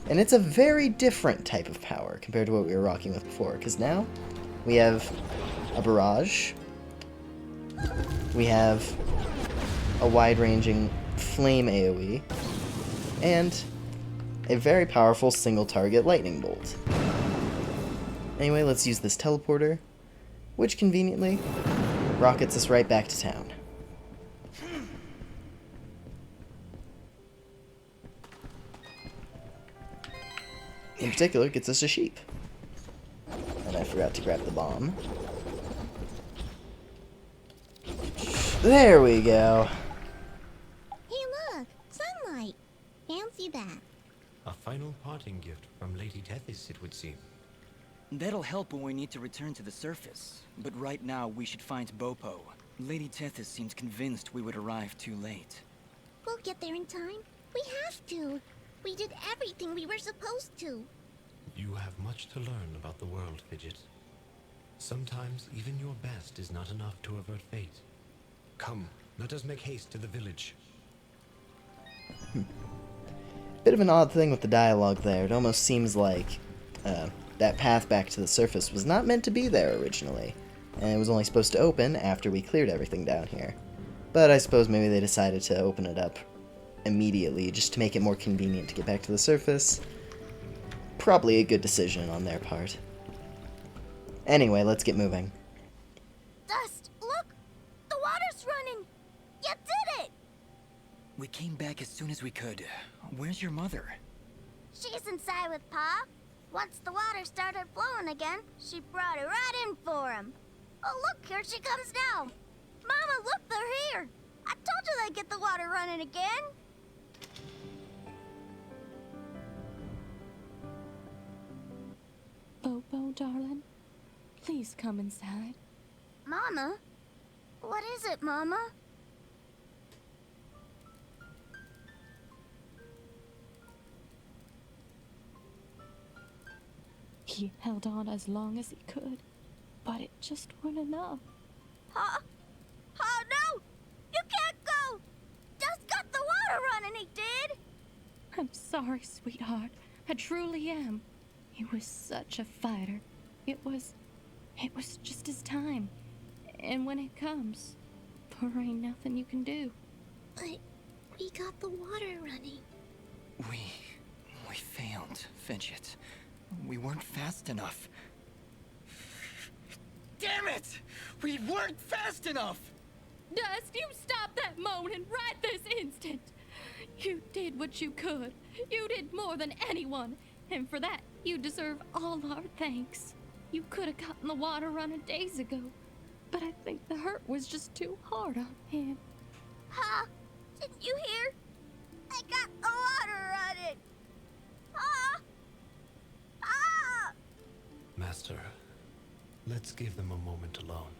And it's a very different type of power compared to what we were rocking with before, because now we have a barrage, we have a wide-ranging flame AoE, and a very powerful single-target lightning bolt. Anyway, let's use this teleporter, which conveniently rockets us right back to town. In particular, gets us a sheep. And I forgot to grab the bomb. There we go. Hey look! Sunlight! Fancy that. A final parting gift from Lady Tethys, it would seem. That'll help when we need to return to the surface. But right now, we should find Bopo. Lady Tethys seems convinced we would arrive too late. We'll get there in time. We have to. We did everything we were supposed to. You have much to learn about the world, Fidget. Sometimes even your best is not enough to avert fate. Come, let us make haste to the village. Bit of an odd thing with the dialogue there. It almost seems like that path back to the surface was not meant to be there originally, and it was only supposed to open after we cleared everything down here. But I suppose maybe they decided to open it up immediately just to make it more convenient to get back to the surface. Probably a good decision on their part. Anyway, let's get moving. Dust, look! The water's running! You did it! We came back as soon as we could. Where's your mother? She's inside with Pa. Once the water started flowing again, she brought it right in for him. Oh, look, here she comes now. Mama, look, they're here. I told you they'd get the water running again. Bobo, darling, please come inside. Mama? What is it, Mama? He held on as long as he could, but it just wasn't enough. Huh? Oh, no! You can't go! Dust got the water running, he did! I'm sorry, sweetheart. I truly am. He was such a fighter. It was just his time. And when it comes, there ain't nothing you can do. But we got the water running. We failed, Fidget. We weren't fast enough. Damn it! We weren't fast enough! Dust, you stop that moaning right this instant. You did what you could. You did more than anyone. And for that, you deserve all our thanks. You could have gotten the water running days ago. But I think the hurt was just too hard on him. Huh? Didn't you hear? I got the water running! Ah! Ah! Master, let's give them a moment alone.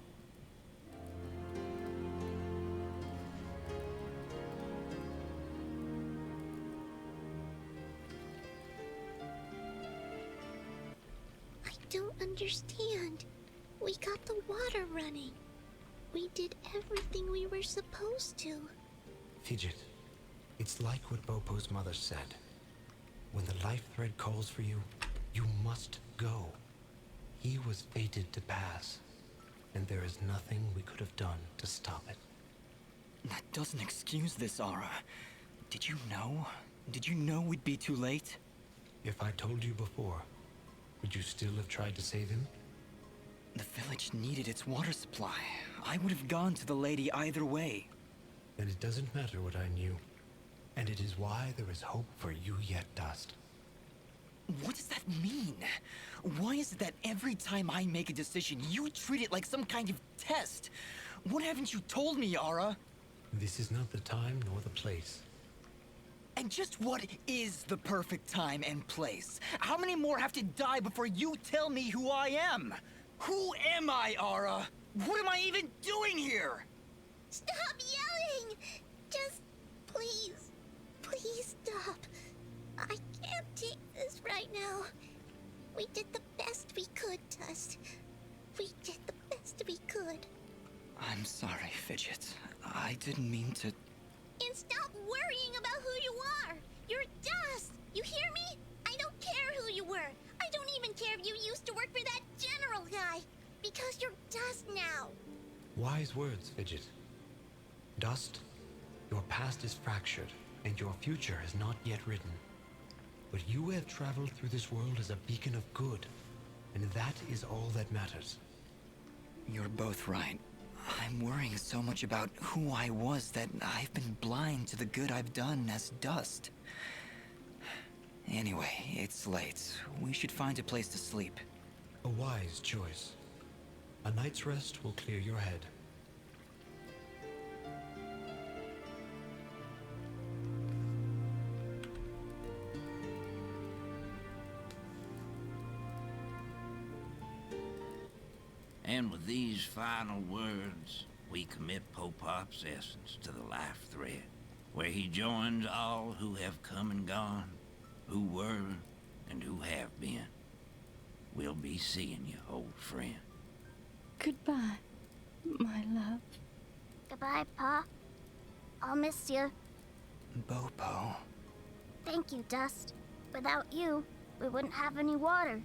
I don't understand. We got the water running. We did everything we were supposed to. Fidget, it's like what Bopo's mother said. When the life thread calls for you, you must go. He was fated to pass, and there is nothing we could have done to stop it. That doesn't excuse this, Aura. Did you know? Did you know we'd be too late? If I told you before, would you still have tried to save him? The village needed its water supply. I would have gone to the lady either way. Then it doesn't matter what I knew. And it is why there is hope for you yet, Dust. What does that mean? Why is it that every time I make a decision, you treat it like some kind of test? What haven't you told me, Aura? This is not the time nor the place. And just what is the perfect time and place? How many more have to die before you tell me who I am? Who am I, Aura? What am I even doing here? Stop yelling! Just please, please stop. I can't take this right now. We did the best we could, Dust. We did the best we could. I'm sorry, Fidget. I didn't mean to... And stop worrying about who you are! You're Dust! You hear me? I don't care who you were. I don't even care if you used to work for that general guy. Because you're Dust now. Wise words, Fidget. Dust, your past is fractured, and your future is not yet written. But you have traveled through this world as a beacon of good, and that is all that matters. You're both right. I'm worrying so much about who I was that I've been blind to the good I've done as Dust. Anyway, it's late. We should find a place to sleep. A wise choice. A night's rest will clear your head. And with these final words, we commit Popop's essence to the life thread, where he joins all who have come and gone, who were and who have been. We'll be seeing you, old friend. Goodbye, my love. Goodbye, Pa. I'll miss you. Bopo. Thank you, Dust. Without you, we wouldn't have any water.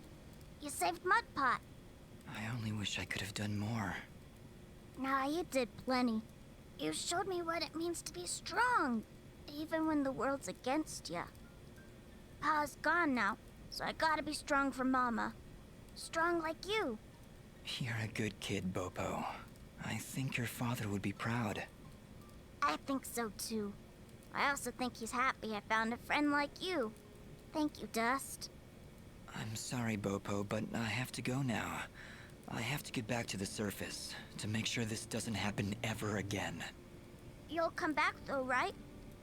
You saved Mud Pot. I only wish I could have done more. Nah, you did plenty. You showed me what it means to be strong, even when the world's against ya. Pa's gone now, so I gotta be strong for Mama. Strong like you. You're a good kid, Bopo. I think your father would be proud. I think so too. I also think he's happy I found a friend like you. Thank you, Dust. I'm sorry, Bopo, but I have to go now. I have to get back to the surface to make sure this doesn't happen ever again. You'll come back though, right?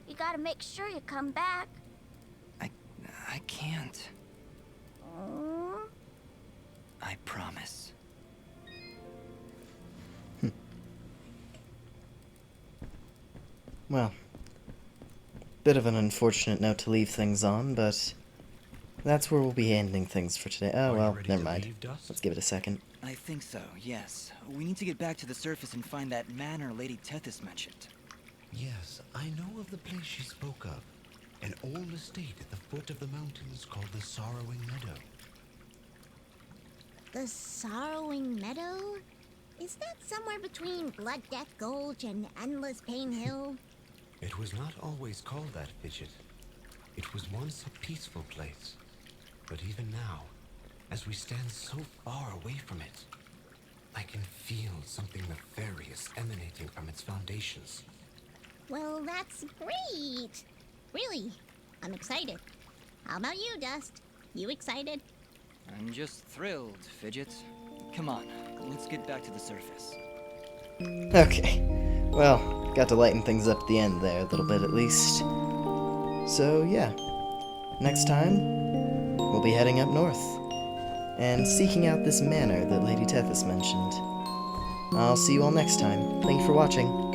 You gotta make sure you come back. I can't. Oh. I promise. Well, bit of an unfortunate note to leave things on, but that's where we'll be ending things for today. Oh, Are you well, ready never to mind. leave, Dust? Let's give it a second. I think so, yes. We need to get back to the surface and find that manor Lady Tethys mentioned. Yes, I know of the place she spoke of. An old estate at the foot of the mountains called the Sorrowing Meadow. The Sorrowing Meadow? Is that somewhere between Blood Death Gulch and Endless Pain Hill? It was not always called that, Fidget. It was once a peaceful place. But even now, as we stand so far away from it, I can feel something nefarious emanating from its foundations. Well, that's great. Really, I'm excited. How about you, Dust? You excited? I'm just thrilled, Fidget. Come on, let's get back to the surface. Okay. Well, got to lighten things up at the end there a little bit at least. So, yeah. Next time, we'll be heading up north and seeking out this manor that Lady Tethys mentioned. I'll see you all next time. Thank you for watching.